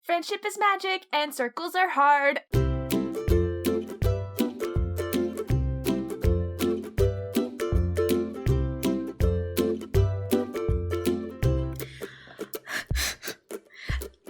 Friendship is magic and circles are hard. –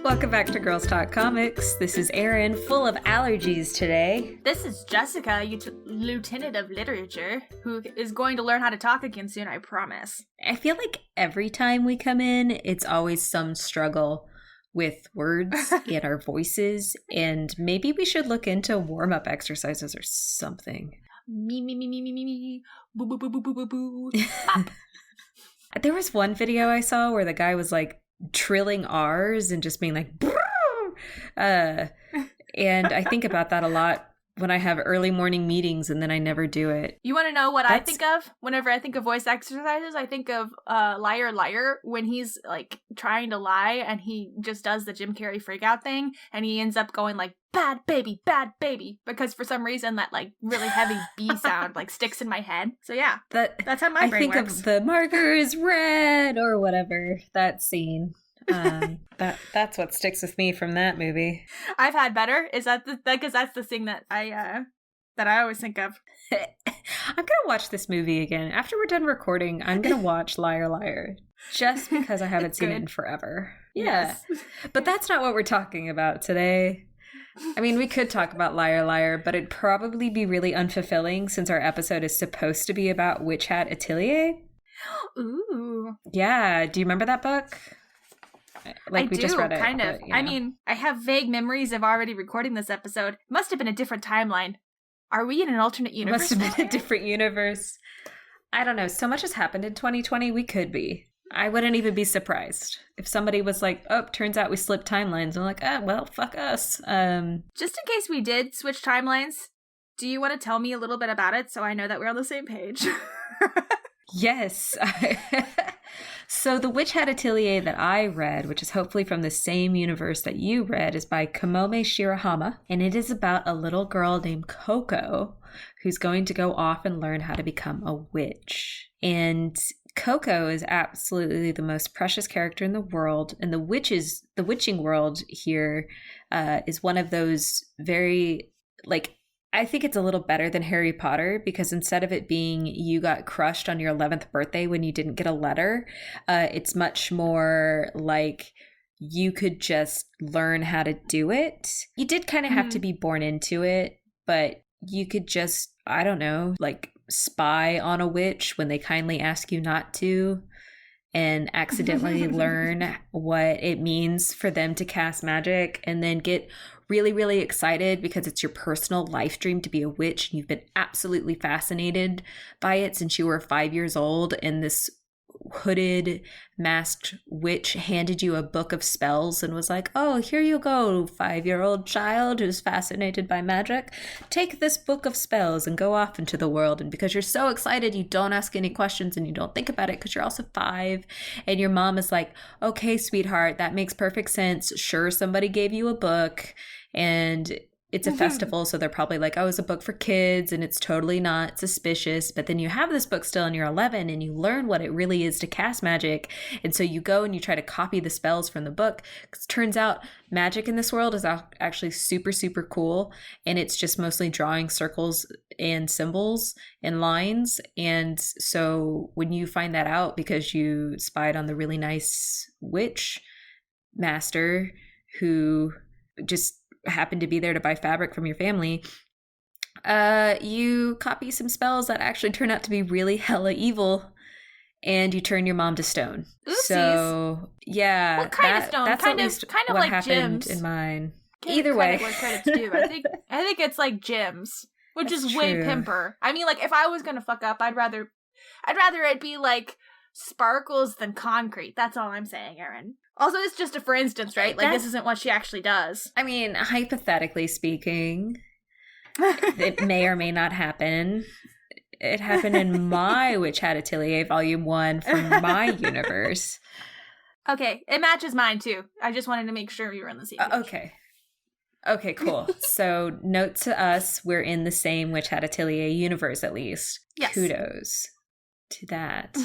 Welcome back to Girls Talk Comics. This is Erin, full of allergies today. This is Jessica, Lieutenant of Literature, who is going to learn how to talk again soon, I promise. I feel like every time we come in, it's always some struggle with words and our voices, and maybe we should look into warm-up exercises or something. Me, boo, boo, boo, boo, boo, boo, boo. There was one video I saw where the guy was like trilling R's and just being like, and I think about that a lot when I have early morning meetings and then I never do it. You want to know what I think of? Whenever I think of voice exercises, I think of Liar Liar when he's like trying to lie and he just does the Jim Carrey freakout thing and he ends up going like, bad baby, because for some reason that like really heavy B sound like sticks in my head. So yeah, that's how my brain works. I think of the marker is red or whatever, that scene. That's what sticks with me from that movie. I've had better. Is that because that's the thing that I always think of. I'm gonna watch this movie again after we're done recording. I'm gonna watch Liar Liar just because I haven't seen it in forever. Yeah, yes. But that's not what we're talking about today. I mean, we could talk about Liar Liar, but it'd probably be really unfulfilling since our episode is supposed to be about Witch Had Atelier. Ooh. Yeah. Do you remember that book? Like we just read it, kind of. But, I mean, I have vague memories of already recording this episode. Must have been a different timeline. Are we in an alternate universe? Must have been a different universe. I don't know. So much has happened in 2020. We could be. I wouldn't even be surprised if somebody was like, oh, turns out we slipped timelines. I'm like, well, fuck us. Just in case we did switch timelines, do you want to tell me a little bit about it so I know that we're on the same page? Yes. So the Witch Had Atelier that I read, which is hopefully from the same universe that you read, is by Kamome Shirahama. And it is about a little girl named Coco who's going to go off and learn how to become a witch. And Coco is absolutely the most precious character in the world. And the witching world here is one of those very, like, I think it's a little better than Harry Potter because instead of it being you got crushed on your 11th birthday when you didn't get a letter, it's much more like you could just learn how to do it. You did kind of have to be born into it, but you could just, I don't know, like spy on a witch when they kindly ask you not to and accidentally learn what it means for them to cast magic and then get really, really excited because it's your personal life dream to be a witch. And you've been absolutely fascinated by it since you were 5 years old. And this hooded, masked witch handed you a book of spells and was like, oh, here you go, 5-year-old child who's fascinated by magic. Take this book of spells and go off into the world. And because you're so excited, you don't ask any questions and you don't think about it because you're also 5. And your mom is like, okay, sweetheart, that makes perfect sense. Sure, somebody gave you a book. And it's a festival, so they're probably like, oh, it's a book for kids, and it's totally not suspicious. But then you have this book still and you're 11, and you learn what it really is to cast magic. And so you go and you try to copy the spells from the book. Because it turns out magic in this world is actually super, super cool. And it's just mostly drawing circles and symbols and lines. And so when you find that out because you spied on the really nice witch master who just happened to be there to buy fabric from your family, you copy some spells that actually turn out to be really hella evil, and you turn your mom to stone. Oopsies. So yeah, what kind of stone? That's kind at of least kind of what like happened gems. in mine. Either way, what credit's due. I think it's like gems, which That's is way true. pimper. I mean, like if I was gonna fuck up, I'd rather it be like sparkles than concrete. That's all I'm saying, Erin. Also, it's just a for instance, right? Like, this isn't what she actually does. I mean, hypothetically speaking, it may or may not happen. It happened in my Witch Had Atelier Volume 1 from my universe. Okay, it matches mine, too. I just wanted to make sure we were on the same page. Okay, cool. So, note to us, we're in the same Witch Had Atelier universe, at least. Yes. Kudos to that.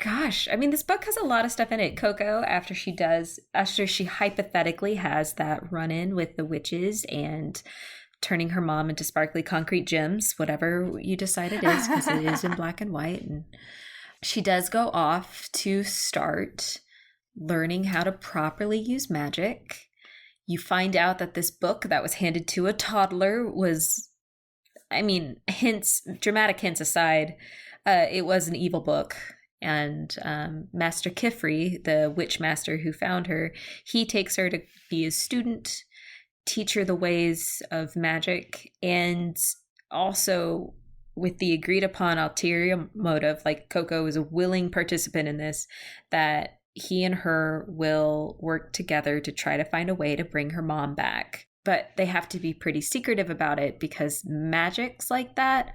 Gosh, I mean, this book has a lot of stuff in it. Coco, after she hypothetically has that run-in with the witches and turning her mom into sparkly concrete gems, whatever you decide it is, because it is in black and white. And she does go off to start learning how to properly use magic. You find out that this book that was handed to a toddler was, I mean, dramatic hints aside, it was an evil book. And Master Kifri, the witch master who found her, he takes her to be his student, teach her the ways of magic, and also with the agreed upon ulterior motive, like Coco is a willing participant in this, that he and her will work together to try to find a way to bring her mom back. But they have to be pretty secretive about it because magics like that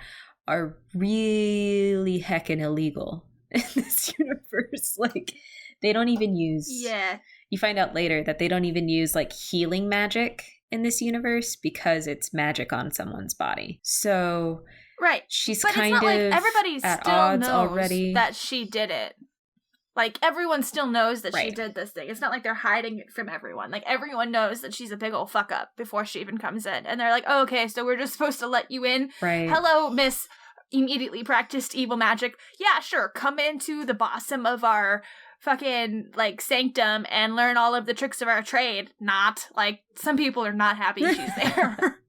are really heckin' illegal in this universe. Like, they don't even use... Yeah. You find out later that they don't even use, like, healing magic in this universe because it's magic on someone's body. So... Right. She's but kind it's not of like everybody at still odds knows already. that she did it. Like, everyone still knows that she Right. did this thing. It's not like they're hiding it from everyone. Like, everyone knows that she's a big old fuck up before she even comes in. And they're like, oh, okay, so we're just supposed to let you in? Right. Hello, Miss Immediately Practiced Evil Magic. Yeah, sure, come into the bottom of our fucking, like, sanctum and learn all of the tricks of our trade. Not. Like, some people are not happy she's there.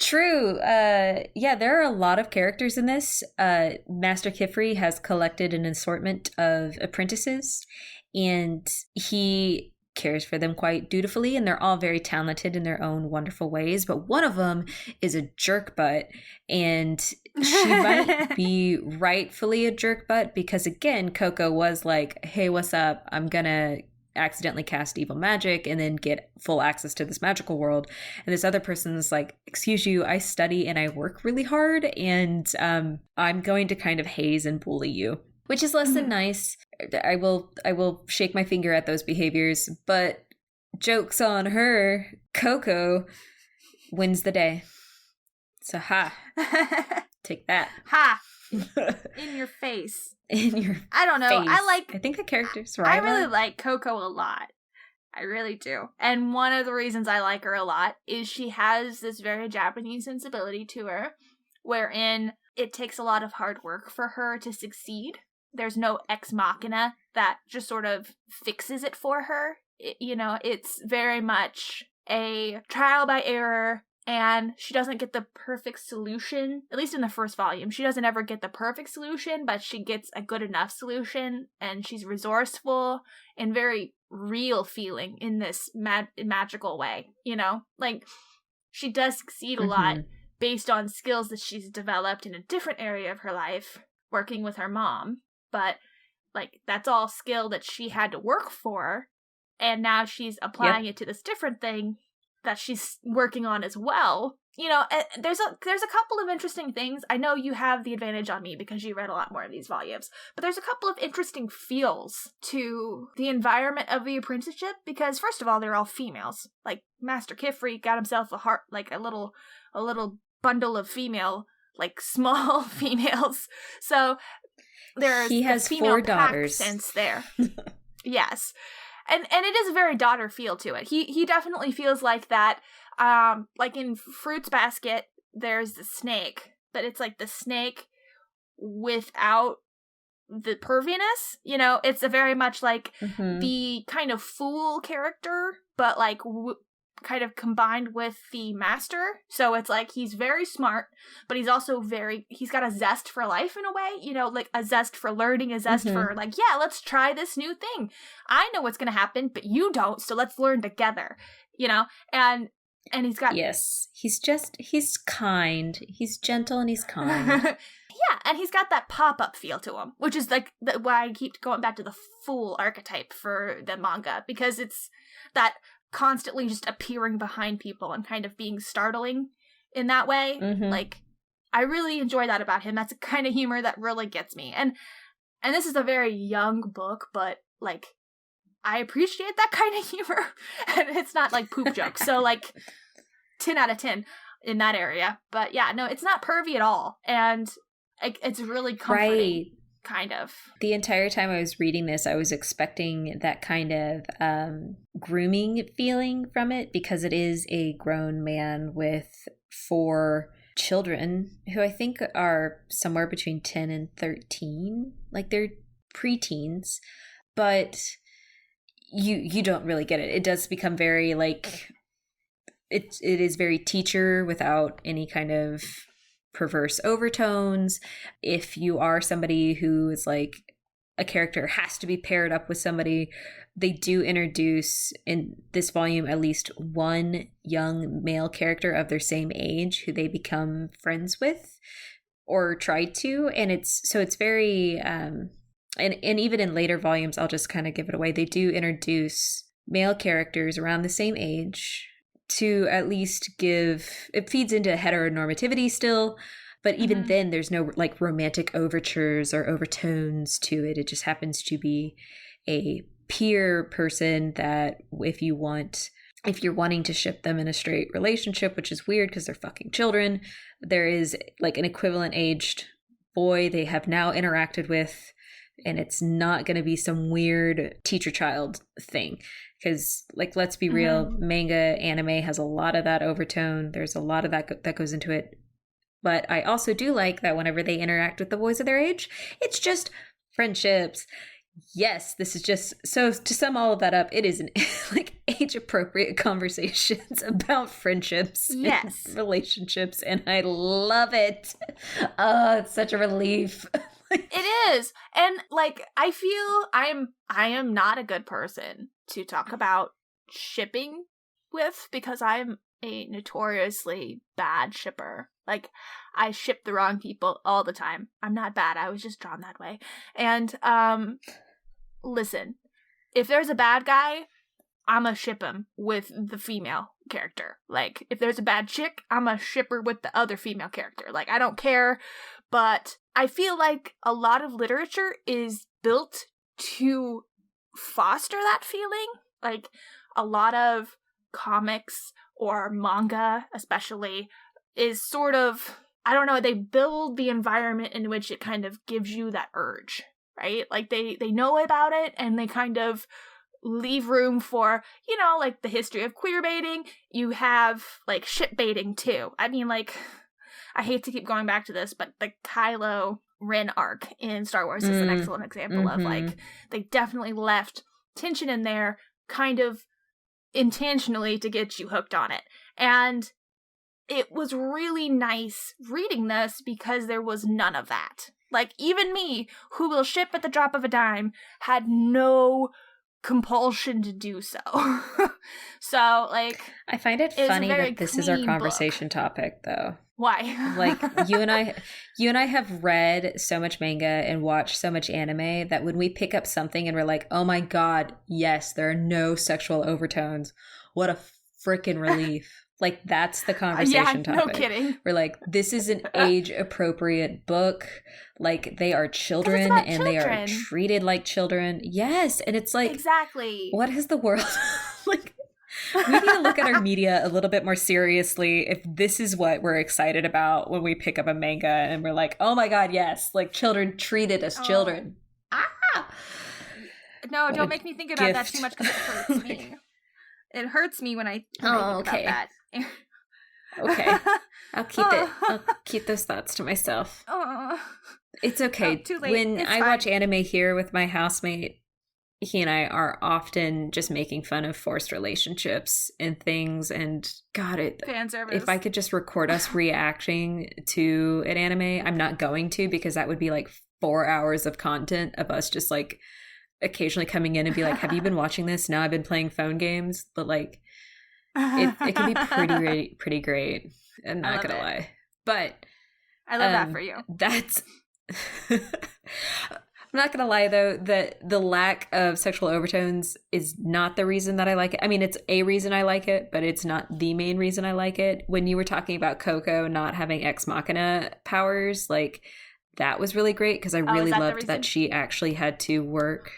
True. Yeah, there are a lot of characters in this. Master Kifri has collected an assortment of apprentices, and he cares for them quite dutifully, and they're all very talented in their own wonderful ways. But one of them is a jerk butt, and she might be rightfully a jerk butt because, again, Coco was like, hey, what's up? I'm gonna accidentally cast evil magic and then get full access to this magical world. And this other person's like, excuse you, I study and I work really hard, and I'm going to kind of haze and bully you, which is less than nice. I will shake my finger at those behaviors, but joke's on her. Coco wins the day. So take that. Ha! In your face. In your I don't know. face. I think the character's right. I really like Coco a lot. I really do. And one of the reasons I like her a lot is she has this very Japanese sensibility to her, wherein it takes a lot of hard work for her to succeed. There's no ex machina that just sort of fixes it for her. It's very much a trial by error. And she doesn't get the perfect solution, at least in the first volume. She doesn't ever get the perfect solution, but she gets a good enough solution. And she's resourceful and very real feeling in this magical way, Like, she does succeed a lot based on skills that she's developed in a different area of her life, working with her mom. But, like, that's all skill that she had to work for. And now she's applying it to this different thing that she's working on as well. There's a couple of interesting things. I know you have the advantage on me because you read a lot more of these volumes, but there's a couple of interesting feels to the environment of the apprenticeship because, first of all, they're all females. Like, Master Kifri got himself a little bundle of female, like, small females. So he has female 4 daughters. Sense there. Yes. And it is a very daughter feel to it. He definitely feels like that. Like in Fruits Basket, there's the snake, but it's like the snake without the perviness. It's a very much like the kind of fool character, but like kind of combined with the master. So it's like he's very smart, but he's also he's got a zest for life in a way, like a zest for learning, a zest for like, yeah, let's try this new thing. I know what's going to happen, but you don't, so let's learn together, and he's got... Yes, he's kind. He's gentle and he's kind. Yeah, and he's got that pop-up feel to him, which is like why I keep going back to the fool archetype for the manga, because it's that constantly just appearing behind people and kind of being startling in that way. Like, I really enjoy that about him. That's a kind of humor that really gets me. And this is a very young book, but like, I appreciate that kind of humor. And it's not like poop jokes. So like 10 out of 10 in that area. But yeah, no, it's not pervy at all. And it's really comforting. Right. kind of. The entire time I was reading this, I was expecting that kind of grooming feeling from it, because it is a grown man with 4 children who I think are somewhere between 10 and 13. Like, they're preteens, but you don't really get it. It does become very like it is very teacher without any kind of perverse overtones. If you are somebody who is like a character has to be paired up with somebody, they do introduce in this volume at least one young male character of their same age who they become friends with or try to. And it's very and even in later volumes, I'll just kind of give it away, they do introduce male characters around the same age to at least give, it feeds into heteronormativity still, but even then there's no like romantic overtures or overtones to it. It just happens to be a peer person that if you're wanting to ship them in a straight relationship, which is weird because they're fucking children, there is like an equivalent aged boy they have now interacted with, and it's not going to be some weird teacher-child thing. Because, like, let's be real, manga, anime has a lot of that overtone. There's a lot of that goes into it. But I also do like that whenever they interact with the boys of their age, it's just friendships. Yes, this is just, so to sum all of that up, it is an like age-appropriate conversations about friendships, yes, and relationships, and I love it. Oh, it's such a relief. It is. And like, I feel I am not a good person to talk about shipping with, because I'm a notoriously bad shipper. Like, I ship the wrong people all the time. I'm not bad. I was just drawn that way. And listen, if there's a bad guy, I'ma ship him with the female character. Like, if there's a bad chick, I'ma ship her with the other female character. Like, I don't care. But I feel like a lot of literature is built to foster that feeling. Like, a lot of comics or manga especially is sort of, I don't know, they build the environment in which it kind of gives you that urge, right? Like, they know about it, and they kind of leave room for, you know, like the history of queer baiting. You have like ship baiting too. I mean, like, I hate to keep going back to this, but the Kylo Ren arc in Star Wars is an excellent example of, like, they definitely left tension in there kind of intentionally to get you hooked on it. And it was really nice reading this because there was none of that. Like, even me, who will ship at the drop of a dime, had no compulsion to do so. So, like, I find it funny that this is our conversation topic, though. Why? Like, you and I have read so much manga and watched so much anime that when we pick up something and we're like, oh my god, yes, there are no sexual overtones, what a freaking relief. Like, that's the conversation topic. No kidding. We're like, this is an age-appropriate book. Like, they are children and they are treated like children. Yes, and it's like, exactly. What is the world? Like, we need to look at our media a little bit more seriously if this is what we're excited about when we pick up a manga and we're like, oh my god, yes, like, children treated as children. Ah! No, don't make me think about that too much, because it hurts me. It hurts me when I think about that. Okay. I'll keep those thoughts to myself. It's okay. Too late. When it's I fine. watch anime here with my housemate, he and I are often just making fun of forced relationships and things, and god, fan service. If I could just record us reacting to an anime, I'm not going to, because that would be like 4 hours of content of us just like occasionally coming in and be like, have you been watching this? Now I've been playing phone games. But like, it can be pretty great. I'm not gonna lie, but I love that for you. That's I'm not gonna lie though, that the lack of sexual overtones is not the reason that I like it. I mean, it's a reason I like it, but it's not the main reason I like it. When you were talking about Coco not having ex machina powers, like, that was really great, because I really loved that she actually had to work.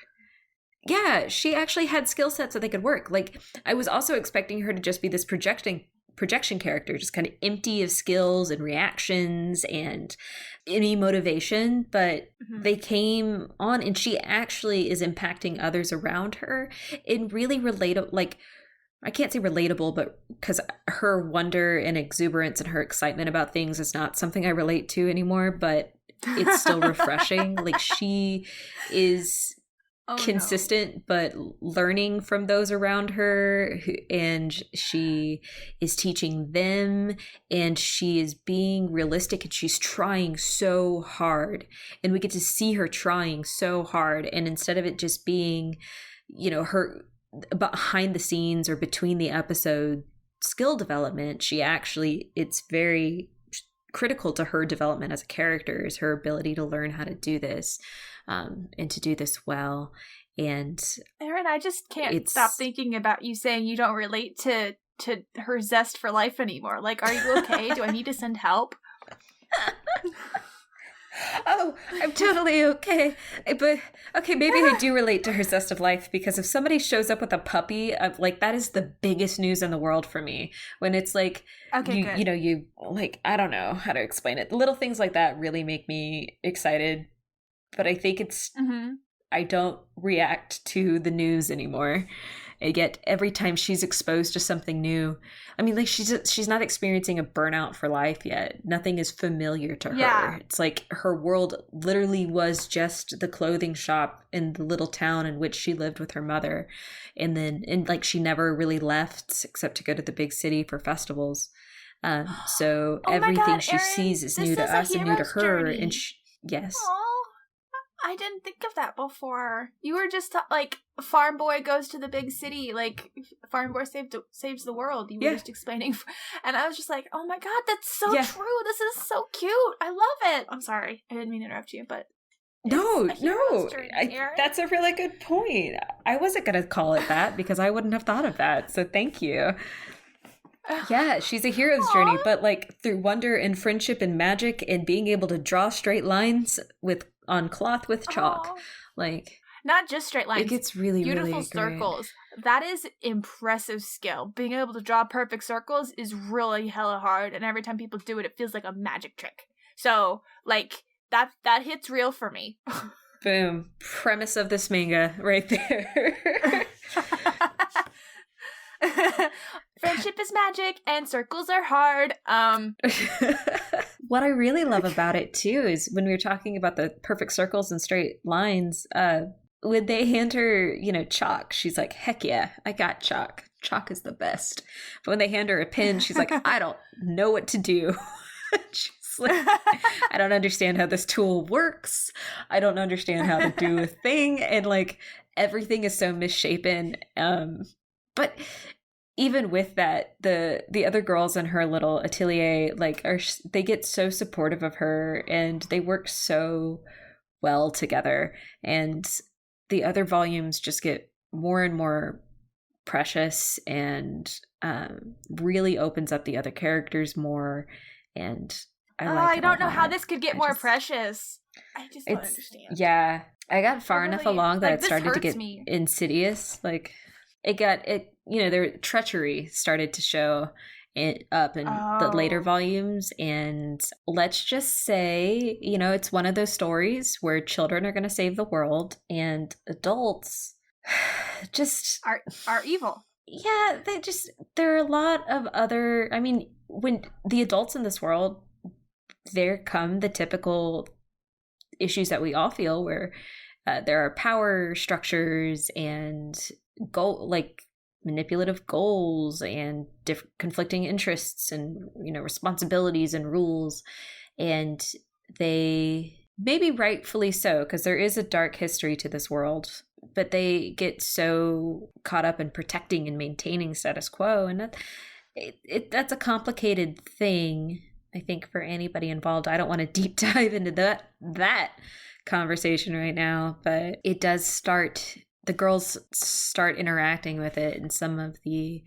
Yeah, she actually had skill sets that they could work. Like, I was also expecting her to just be this projecting projection character, just kind of empty of skills and reactions and any motivation, but they came on and she actually is impacting others around her in really relatable, like, I can't say relatable, but because her wonder and exuberance and her excitement about things is not something I relate to anymore, but it's still refreshing. Like, she is consistent, but learning from those around her, and she is teaching them, and she is being realistic, and she's trying so hard, and we get to see her trying so hard, and instead of it just being, you know, her behind the scenes or between the episode skill development, she actually, it's very critical to her development as a character, is her ability to learn how to do this, and to do this well. And Erin, I just can't stop thinking about you saying you don't relate to her zest for life anymore. Like, are you okay? Do I need to send help? Oh, I'm totally okay. But, okay, maybe I do relate to her zest of life, because if somebody shows up with a puppy, like, that is the biggest news in the world for me. When it's like, you know, you, like, I don't know how to explain it. Little things like that really make me excited. But I think it's, I don't react to the news anymore. And yet every time she's exposed to something new, I mean, like, she's not experiencing a burnout for life yet. Nothing is familiar to her. It's like her world literally was just the clothing shop in the little town in which she lived with her mother. And like, she never really left except to go to the big city for festivals. So everything she sees is new to us and new to her. Journey. And yes. Aww. I didn't think of that before. You were just like, farm boy goes to the big city, like, farm boy saves the world. You were just explaining, and I was just like, oh my god, that's so true. This is so cute. I love it. I'm sorry, I didn't mean to interrupt you, but no, that's a really good point. I wasn't gonna call it that because I wouldn't have thought of that. So thank you. Yeah, she's a hero's journey, but like through wonder and friendship and magic and being able to draw straight lines on cloth with chalk. Like, not just straight lines. It gets really, beautiful really circles. That is impressive skill. Being able to draw perfect circles is really hella hard, and every time people do it, it feels like a magic trick. So, like, that hits real for me. Boom. Premise of this manga right there. Friendship is magic and circles are hard. What I really love about it too is when we were talking about the perfect circles and straight lines, when they hand her, you know, chalk, she's like, heck yeah, I got chalk. Chalk is the best. But when they hand her a pen, she's like, I don't know what to do. She's like, I don't understand how this tool works. I don't understand how to do a thing. And like, everything is so misshapen. But even with that, the other girls in her little atelier, like, they get so supportive of her, and they work so well together. And the other volumes just get more and more precious, and really opens up the other characters more. And I don't know how this could get more precious. I just don't understand. Yeah, I got far enough along that it started to get insidious. Like, you know, their treachery started to show it up in the later volumes. And let's just say, you know, it's one of those stories where children are going to save the world and adults just are evil. Yeah, there are a lot of other, I mean, when the adults in this world, there come the typical issues that we all feel, where there are power structures and manipulative goals and different conflicting interests and, you know, responsibilities and rules. And they, maybe rightfully so, because there is a dark history to this world, but they get so caught up in protecting and maintaining status quo. And that's a complicated thing, I think, for anybody involved. I don't want to deep dive into that conversation right now, but it does start, the girls start interacting with it in some of the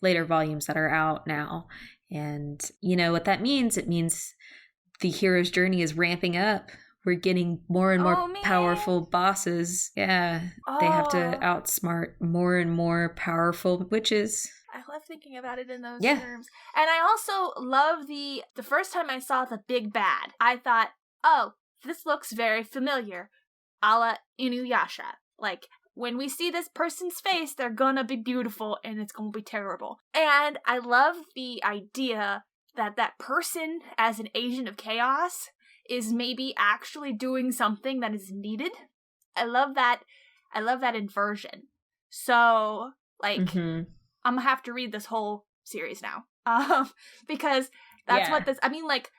later volumes that are out now. And you know what that means? It means the hero's journey is ramping up. We're getting more and more powerful bosses. Yeah, they have to outsmart more and more powerful witches. I love thinking about it in those Yeah. terms. And I also love the first time I saw the big bad, I thought, oh, this looks very familiar, a la Inuyasha. Like, when we see this person's face, they're gonna be beautiful and it's gonna be terrible. And I love the idea that that person, as an agent of chaos, is maybe actually doing something that is needed. I love that inversion. So, like, I'm gonna have to read this whole series now. Because that's what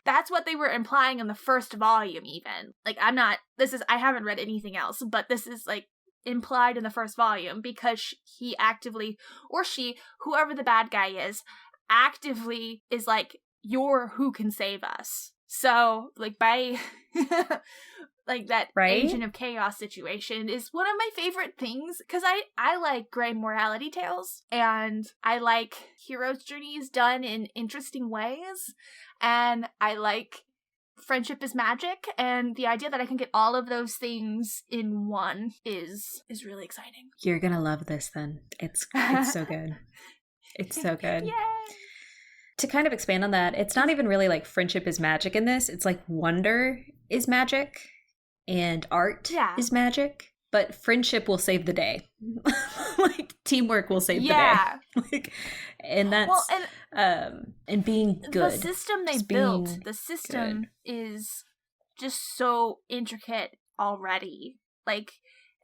that's what they were implying in the first volume, even. Like, I haven't read anything else, but this is, like, implied in the first volume, because he actively, or she, whoever the bad guy is, actively is like, you're who can save us. So, like, by like, that agent of chaos situation is one of my favorite things, because I like gray morality tales, and I like heroes' journeys done in interesting ways, and I like friendship is magic, and the idea that I can get all of those things in one is really exciting. You're gonna love this then. It's so good. It's so good. Yay! To kind of expand on that, it's not even really like friendship is magic in this. It's like wonder is magic and art is magic, but friendship will save the day. Like, teamwork will save the day. Like, and that's and being good. The system they built, the system is just so intricate already. Like,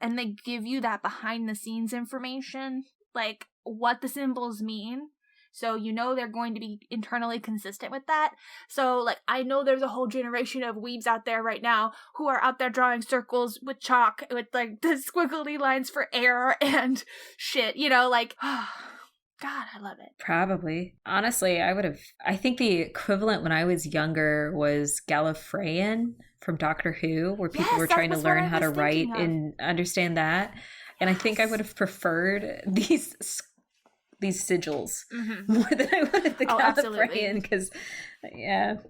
and they give you that behind the scenes information, like what the symbols mean. So you know they're going to be internally consistent with that. So, like, I know there's a whole generation of weebs out there right now who are out there drawing circles with chalk with, like, the squiggly lines for air and shit, you know, like, God, I love it. Probably. Honestly, I think the equivalent when I was younger was Gallifreyan from Doctor Who, where people were trying to learn how to write and understand that. And I think I would have preferred these sigils more than I wanted the Gallifreyan,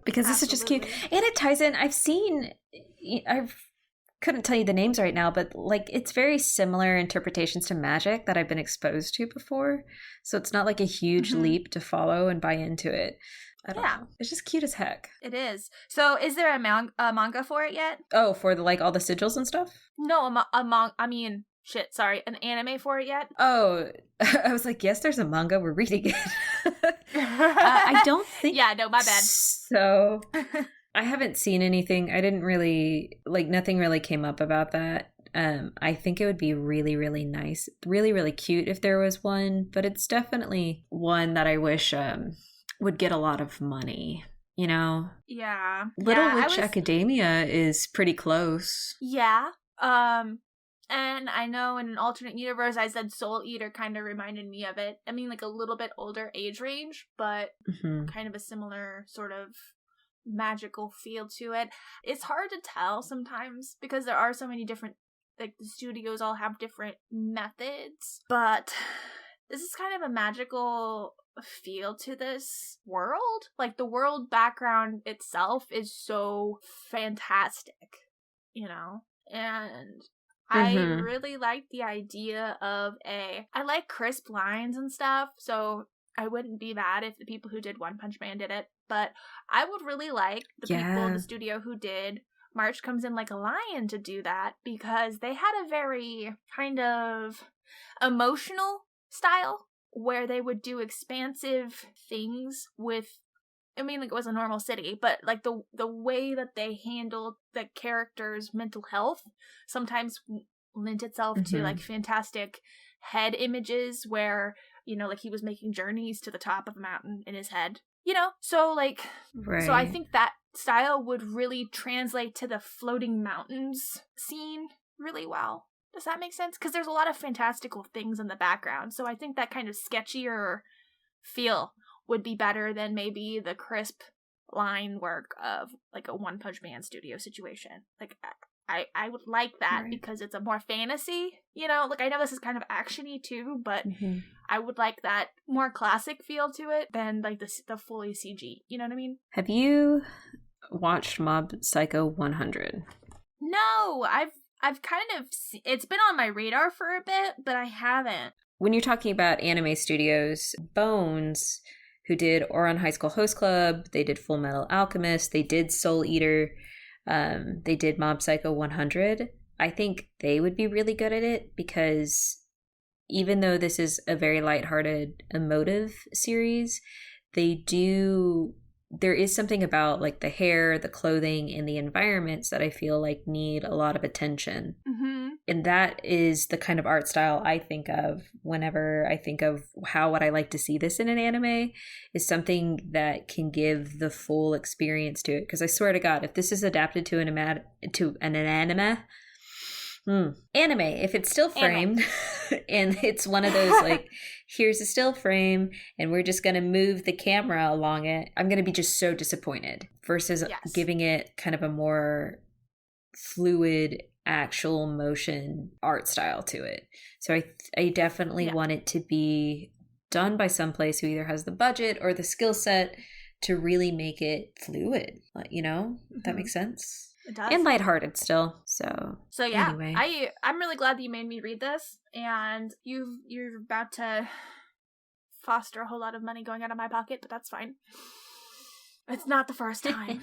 because this is just cute, and it ties in. I couldn't tell you the names right now, but, like, it's very similar interpretations to magic that I've been exposed to before, so it's not like a huge leap to follow and buy into it. I don't know. It's just cute as heck. It is. So, is there a manga for it yet? Oh, for all the sigils and stuff? No, an anime for it yet? Oh, I was like, yes, there's a manga. We're reading it. I don't think. Yeah, no, my bad. So, I haven't seen anything. I didn't really, nothing really came up about that. I think it would be really, really nice, really, really cute if there was one, but it's definitely one that I wish would get a lot of money. You know? Yeah. Little Witch Academia is pretty close. Yeah. And I know in an alternate universe, I said Soul Eater kind of reminded me of it. I mean, like, a little bit older age range, but kind of a similar sort of magical feel to it. It's hard to tell sometimes because there are so many different, like, the studios all have different methods, but this is kind of a magical feel to this world. Like, the world background itself is so fantastic, you know? And I really like the idea of I like crisp lines and stuff, so I wouldn't be mad if the people who did One Punch Man did it, but I would really like the people in the studio who did March Comes In Like a Lion to do that, because they had a very kind of emotional style where they would do expansive things with, I mean, like, it was a normal city, but, like, the way that they handled the characters' mental health sometimes lent itself to, like, fantastic head images where, you know, like, he was making journeys to the top of a mountain in his head, you know? So, like, so I think that style would really translate to the floating mountains scene really well. Does that make sense? Because there's a lot of fantastical things in the background, so I think that kind of sketchier feel would be better than maybe the crisp line work of, like, a One Punch Man studio situation. Like, I would like that because it's a more fantasy, you know? Like, I know this is kind of action-y too, but I would like that more classic feel to it than, like, the fully CG. You know what I mean? Have you watched Mob Psycho 100? No, I've kind of it's been on my radar for a bit, but I haven't. when you're talking about anime studios, Bones, who did Ouran High School Host Club, they did Full Metal Alchemist, they did Soul Eater, they did Mob Psycho 100. I think they would be really good at it because even though this is a very lighthearted, emotive series, there is something about like the hair, the clothing, and the environments that I feel like need a lot of attention. Mm-hmm. And that is the kind of art style I think of whenever I think of how would I like to see this in an anime, is something that can give the full experience to it. Because I swear to God, if this is adapted to an anime, if it's still framed and it's one of those like, here's a still frame and we're just going to move the camera along it, I'm going to be just so disappointed versus giving it kind of a more fluid actual motion art style to it. So I definitely want it to be done by someplace who either has the budget or the skill set to really make it fluid, you know? Mm-hmm. That makes sense. It does. And lighthearted still. So yeah, anyway. I'm really glad that you made me read this, and you're about to foster a whole lot of money going out of my pocket, but that's fine. It's not the first time.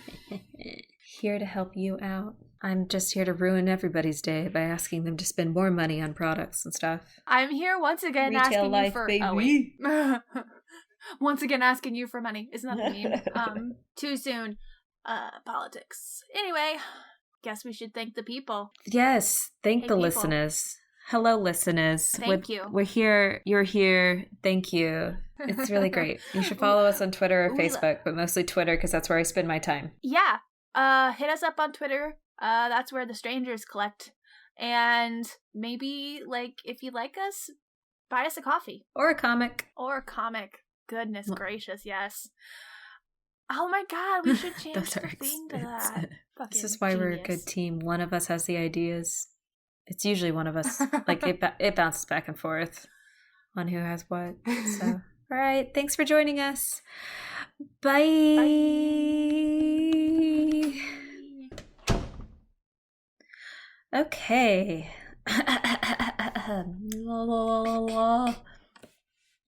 Here to help you out. I'm just here to ruin everybody's day by asking them to spend more money on products and stuff. I'm here once again Retail asking life, you for baby. Oh, wait. Once again asking you for money. Isn't that the meme? Too soon. Politics. Anyway, guess we should thank the people. Yes, thank the people. Listeners. Hello, listeners. Thank you. We're here. You're here. Thank you. It's really great. You should follow us on Twitter or Facebook, but mostly Twitter because that's where I spend my time. Yeah. Hit us up on Twitter. That's where the strangers collect. And maybe, like, if you like us, buy us a coffee. Or a comic. Goodness gracious, yes. Oh my God, we should change the thing to that. This is why we're a good team. One of us has the ideas. It's usually one of us. Like, it bounces back and forth on who has what. So, all right. Thanks for joining us. Bye. Okay.